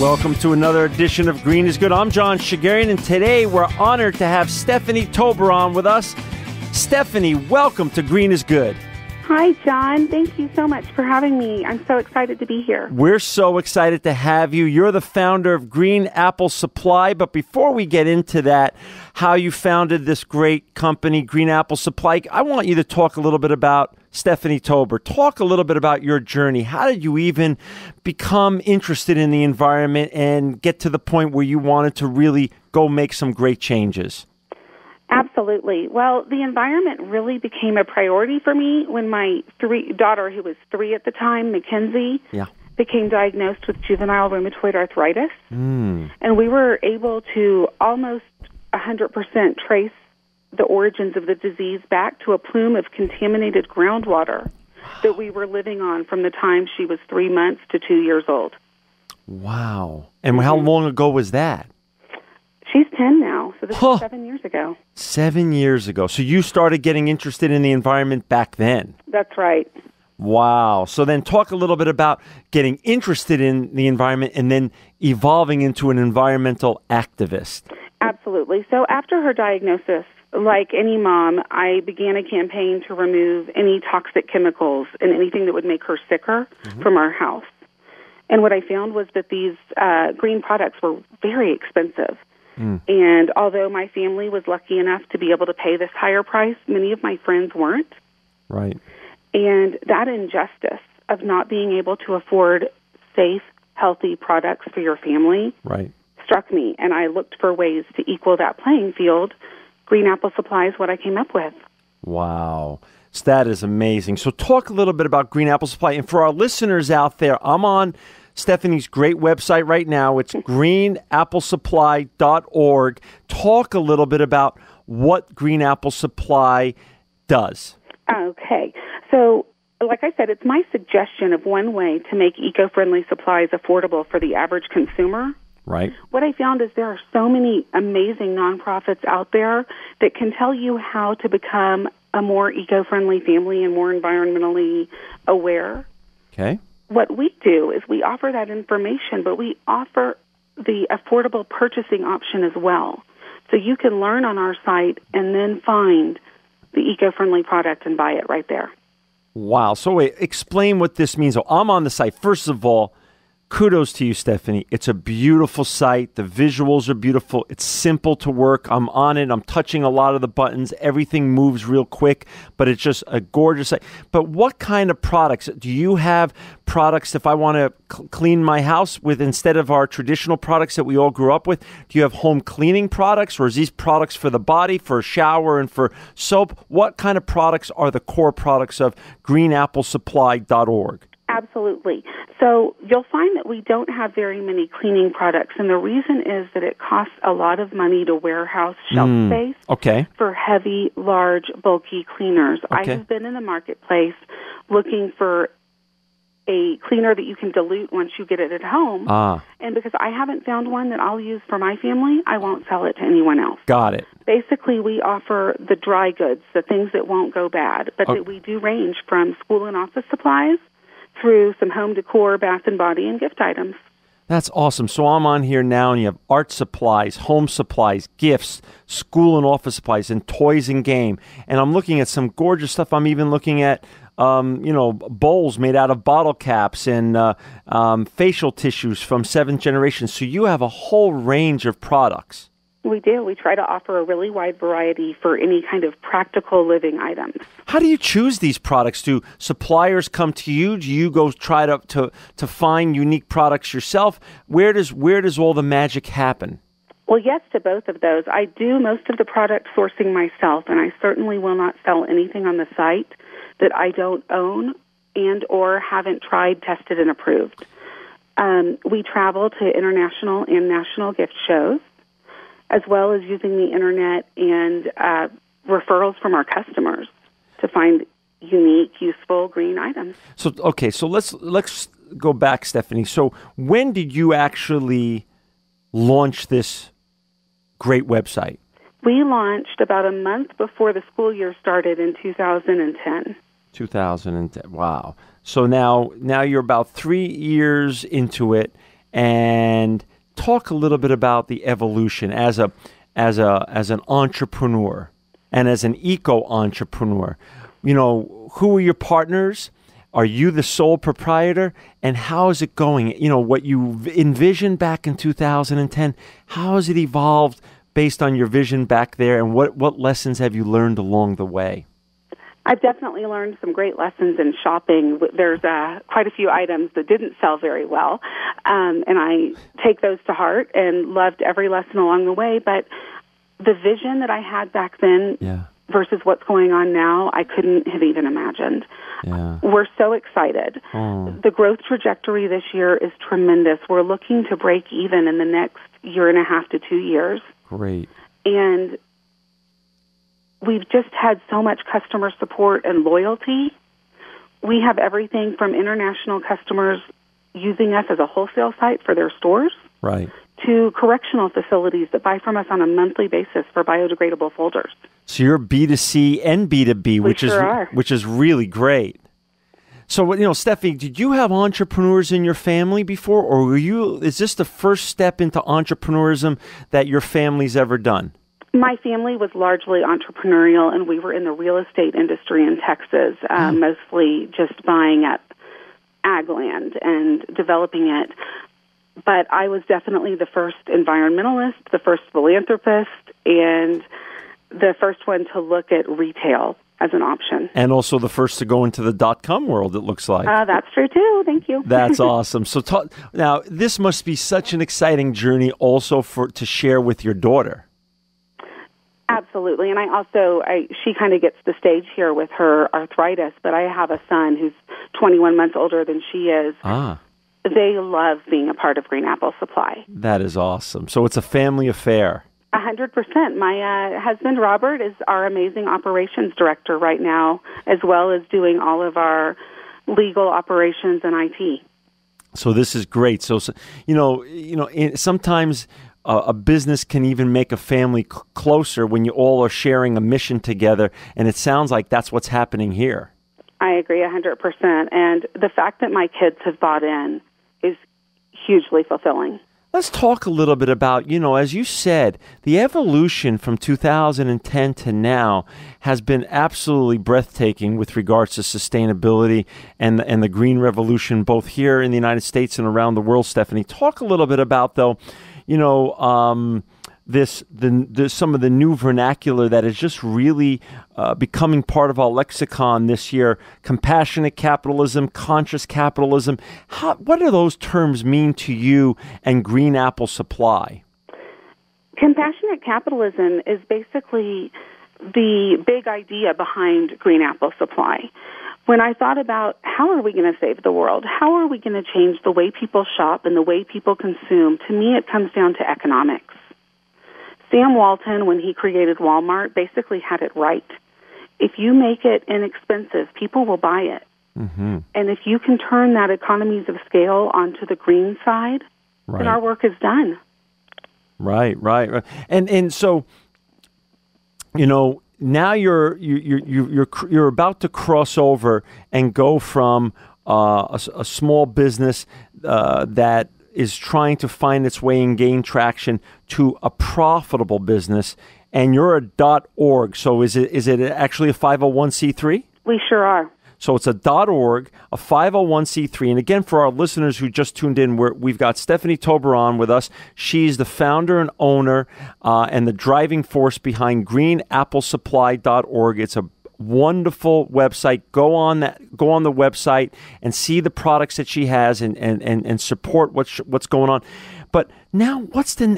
Welcome to another edition of Green is Good. I'm John Shigarian, and today we're honored to have Stephanie Tober on with us. Stephanie, welcome to Green is Good. Hi, John. Thank you so much for having me. I'm so excited to be here. We're so excited to have you. You're the founder of Green Apple Supply, but before we get into that, how you founded this great company, Green Apple Supply, I want you to talk a little bit about Stephanie Tober. Talk a little bit about your journey. How did you even become interested in the environment and get to the point where you wanted to really go make some great changes? Absolutely. Well, the environment really became a priority for me when my daughter, who was 3 at the time, Mackenzie, became diagnosed with juvenile rheumatoid arthritis. And we were able to almost 100% trace the origins of the disease back to a plume of contaminated groundwater that we were living on from the time she was 3 months to 2 years old. Wow. And how long ago was that? She's 10 now, so this was 7 years ago. 7 years ago. So you started getting interested in the environment back then? That's right. Wow. So then talk a little bit about getting interested in the environment and then evolving into an environmental activist. Absolutely. So after her diagnosis, like any mom, I began a campaign to remove any toxic chemicals and anything that would make her sicker from our house. And what I found was that these green products were very expensive. And although my family was lucky enough to be able to pay this higher price, many of my friends weren't. Right. And that injustice of not being able to afford safe, healthy products for your family struck me. And I looked for ways to equal that playing field. Green Apple Supply is what I came up with. Wow. So that is amazing. So talk a little bit about Green Apple Supply. And for our listeners out there, I'm on Stephanie's great website right now. It's greenapplesupply.org. Talk a little bit about what Green Apple Supply does. Okay. So, like I said, it's my suggestion of one way to make eco-friendly supplies affordable for the average consumer. Right. What I found is there are so many amazing nonprofits out there that can tell you how to become a more eco-friendly family and more environmentally aware. Okay. What we do is we offer that information, but we offer the affordable purchasing option as well. So you can learn on our site and then find the eco-friendly product and buy it right there. Wow. So wait, explain what this means. So I'm on the site. First of all, kudos to you, Stephanie. It's a beautiful site. The visuals are beautiful. It's simple to work. I'm on it. I'm touching a lot of the buttons. Everything moves real quick, but it's just a gorgeous site. But what kind of products? Do you have products if I want to clean my house with, instead of our traditional products that we all grew up with? Do you have home cleaning products, or is these products for the body, for a shower, and for soap? What kind of products are the core products of greenapplesupply.org? Absolutely. So you'll find that we don't have very many cleaning products, and the reason is that it costs a lot of money to warehouse shelf space for heavy, large, bulky cleaners. I have been in the marketplace looking for a cleaner that you can dilute once you get it at home, and because I haven't found one that I'll use for my family, I won't sell it to anyone else. Got it. Basically, we offer the dry goods, the things that won't go bad, but that we do range from school and office supplies through some home decor, bath and body, and gift items. That's awesome. So I'm on here now, and you have art supplies, home supplies, gifts, school and office supplies, and toys and game. And I'm looking at some gorgeous stuff. I'm even looking at, bowls made out of bottle caps and facial tissues from 7th generation. So you have a whole range of products. We do. We try to offer a really wide variety for any kind of practical living items. How do you choose these products? Do suppliers come to you? Do you go try to find unique products yourself? Where does all the magic happen? Well, yes to both of those. I do most of the product sourcing myself, and I certainly will not sell anything on the site that I don't own and or haven't tried, tested, and approved. We travel to international and national gift shows, as well as using the internet and referrals from our customers to find unique, useful green items. So let's go back, Stephanie. So when did you actually launch this great website? We launched about a month before the school year started in 2010. 2010. Wow. So now you're about 3 years into it. and talk a little bit about the evolution as an entrepreneur and as an eco-entrepreneur. Who are your partners? Are you the sole proprietor? And how is it going? What you envisioned back in 2010, how has it evolved based on your vision back there? And what lessons have you learned along the way? I've definitely learned some great lessons in shopping. There's quite a few items that didn't sell very well, and I take those to heart and loved every lesson along the way. But the vision that I had back then versus what's going on now, I couldn't have even imagined. Yeah. We're so excited. The growth trajectory this year is tremendous. We're looking to break even in the next year and a half to 2 years. Great. And we've just had so much customer support and loyalty. We have everything from international customers using us as a wholesale site for their stores, right, to correctional facilities that buy from us on a monthly basis for biodegradable folders. So you're B2C and B2B, which is really great. So, Stephanie, did you have entrepreneurs in your family before, or is this the first step into entrepreneurism that your family's ever done? My family was largely entrepreneurial, and we were in the real estate industry in Texas, mostly just buying up ag land and developing it. But I was definitely the first environmentalist, the first philanthropist, and the first one to look at retail as an option. And also the first to go into the .com world, it looks like. That's true, too. Thank you. That's awesome. So now, this must be such an exciting journey also to share with your daughter. Absolutely. And she kind of gets the stage here with her arthritis, but I have a son who's 21 months older than she is. They love being a part of Green Apple Supply. That is awesome. So it's a family affair. 100%. My husband, Robert, is our amazing operations director right now, as well as doing all of our legal operations and IT. So this is great. So sometimes a business can even make a family closer when you all are sharing a mission together, and it sounds like that's what's happening here. I agree 100%. And the fact that my kids have bought in is hugely fulfilling. Let's talk a little bit about, as you said, the evolution from 2010 to now has been absolutely breathtaking with regards to sustainability and the green revolution, both here in the United States and around the world. Stephanie, talk a little bit about, though, some of the new vernacular that is just really becoming part of our lexicon this year. Compassionate capitalism, conscious capitalism. What do those terms mean to you and Green Apple Supply? Compassionate capitalism is basically the big idea behind Green Apple Supply. When I thought about how are we going to save the world, how are we going to change the way people shop and the way people consume, to me it comes down to economics. Sam Walton, when he created Walmart, basically had it right. If you make it inexpensive, people will buy it. Mm-hmm. And if you can turn that economies of scale onto the green side, then our work is done. Right. And so, now you're about to cross over and go from a small business that is trying to find its way and gain traction to a profitable business, and you're a .org. So is it actually a 501c3? We sure are. So it's a .org, a 501c3. And again, for our listeners who just tuned in, we've got Stephanie Tober on with us. She's the founder and owner and the driving force behind greenapplesupply.org. It's a wonderful website. Go on the website and see the products that she has and support what's going on. But now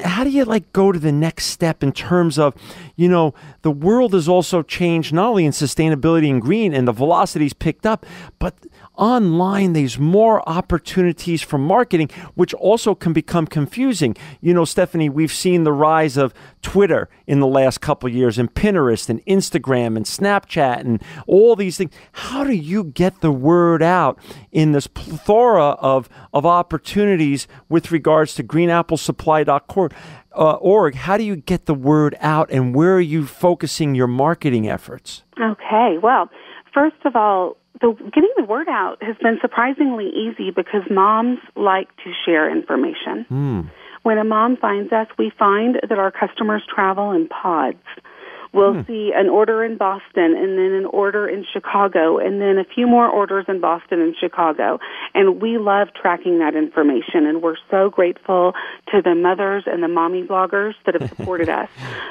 how do you go to the next step in terms of, the world has also changed not only in sustainability and green and the velocity's picked up, but online there's more opportunities for marketing, which also can become confusing. Stephanie, we've seen the rise of Twitter in the last couple of years, and Pinterest and Instagram and Snapchat and all these things. How do you get the word out in this plethora of opportunities with regards to greenapplesupply.org? How do you get the word out, and where are you focusing your marketing efforts? Okay, well, first of all, getting the word out has been surprisingly easy because moms like to share information. When a mom finds us, we find that our customers travel in pods. We'll see an order in Boston and then an order in Chicago and then a few more orders in Boston and Chicago. And we love tracking that information, and we're so grateful to the mothers and the mommy bloggers that have supported us.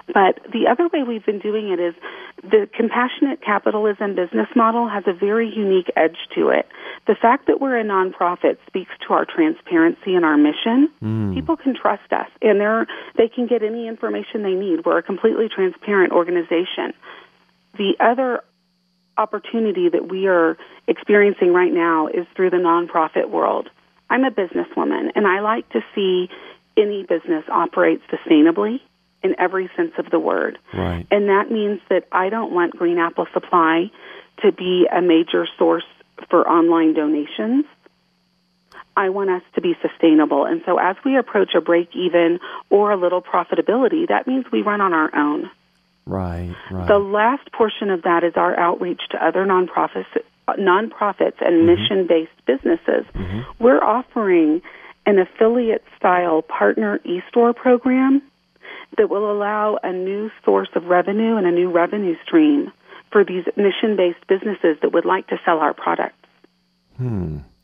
But the other way we've been doing it is the compassionate capitalism business model has a very unique edge to it. The fact that we're a nonprofit speaks to our transparency and our mission. People can trust us, and they can get any information they need. We're a completely transparent organization. The other opportunity that we are experiencing right now is through the nonprofit world. I'm a businesswoman, and I like to see any business operate sustainably in every sense of the word. Right. And that means that I don't want Green Apple Supply to be a major source for online donations. I want us to be sustainable. And so as we approach a break-even or a little profitability, that means we run on our own. Right. The last portion of that is our outreach to other nonprofits and mission-based businesses. We're offering an affiliate-style partner e-store program that will allow a new source of revenue and a new revenue stream for these mission-based businesses that would like to sell our products.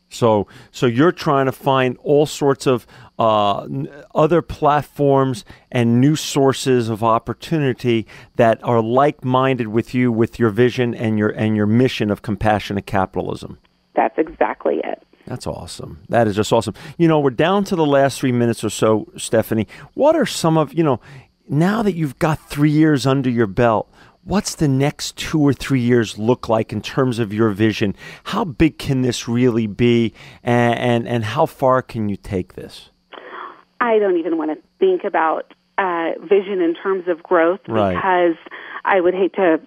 So you're trying to find all sorts of other platforms and new sources of opportunity that are like-minded with you, with your vision and your mission of compassionate capitalism. That's exactly it. That's awesome. That is just awesome. We're down to the last 3 minutes or so, Stephanie. What are some of, now that you've got 3 years under your belt, what's the next 2 or 3 years look like in terms of your vision? How big can this really be, and how far can you take this? I don't even want to think about vision in terms of growth because I would hate to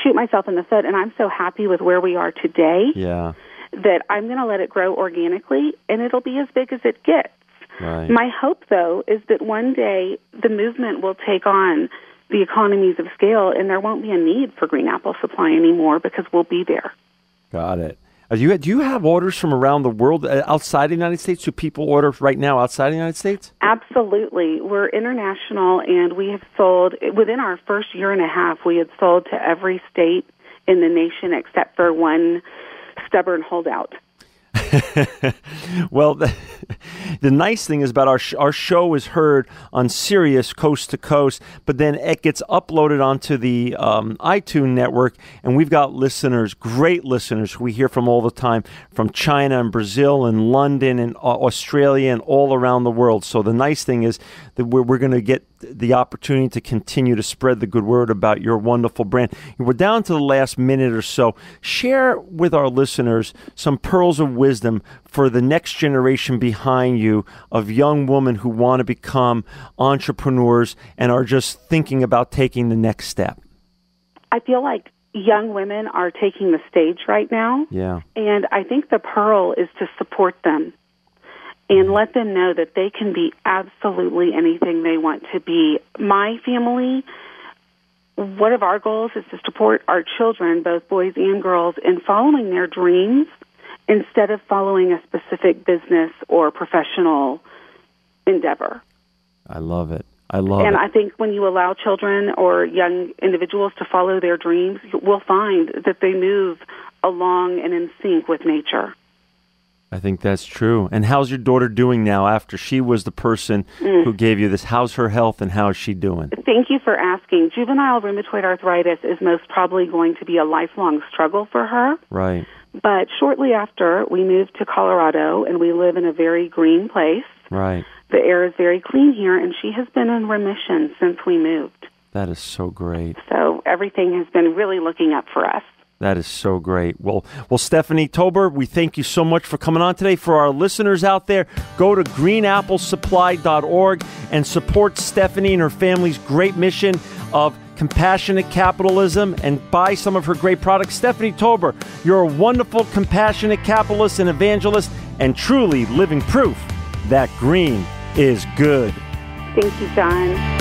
shoot myself in the foot, and I'm so happy with where we are today that I'm going to let it grow organically, and it'll be as big as it gets. Right. My hope, though, is that one day the movement will take on the economies of scale, and there won't be a need for Green Apple Supply anymore because we'll be there. Got it. Do you have orders from around the world outside the United States? Do people order right now outside the United States? Absolutely. We're international, and we have sold, within our first year and a half, we had sold to every state in the nation except for one stubborn holdout. Well, the nice thing is about our show is heard on Sirius coast to coast, but then it gets uploaded onto the iTunes network, and we've got listeners, great listeners who we hear from all the time, from China and Brazil and London and Australia and all around the world. So the nice thing is that we're going to get the opportunity to continue to spread the good word about your wonderful brand. We're down to the last minute or so. Share with our listeners some pearls of wisdom for the next generation behind you of young women who want to become entrepreneurs and are just thinking about taking the next step. I feel like young women are taking the stage right now. Yeah. And I think the pearl is to support them and let them know that they can be absolutely anything they want to be. My family, one of our goals is to support our children, both boys and girls, in following their dreams instead of following a specific business or professional endeavor. I love it. And I think when you allow children or young individuals to follow their dreams, we'll find that they move along and in sync with nature. I think that's true. And how's your daughter doing now after she was the person who gave you this? How's her health and how is she doing? Thank you for asking. Juvenile rheumatoid arthritis is most probably going to be a lifelong struggle for her. Right. But shortly after, we moved to Colorado, and we live in a very green place. Right. The air is very clean here, and she has been in remission since we moved. That is so great. So everything has been really looking up for us. That is so great. Well, Stephanie Tober, we thank you so much for coming on today. For our listeners out there, go to greenapplesupply.org and support Stephanie and her family's great mission of compassionate capitalism and buy some of her great products. Stephanie Tober, you're a wonderful, compassionate capitalist and evangelist and truly living proof that green is good. Thank you, John.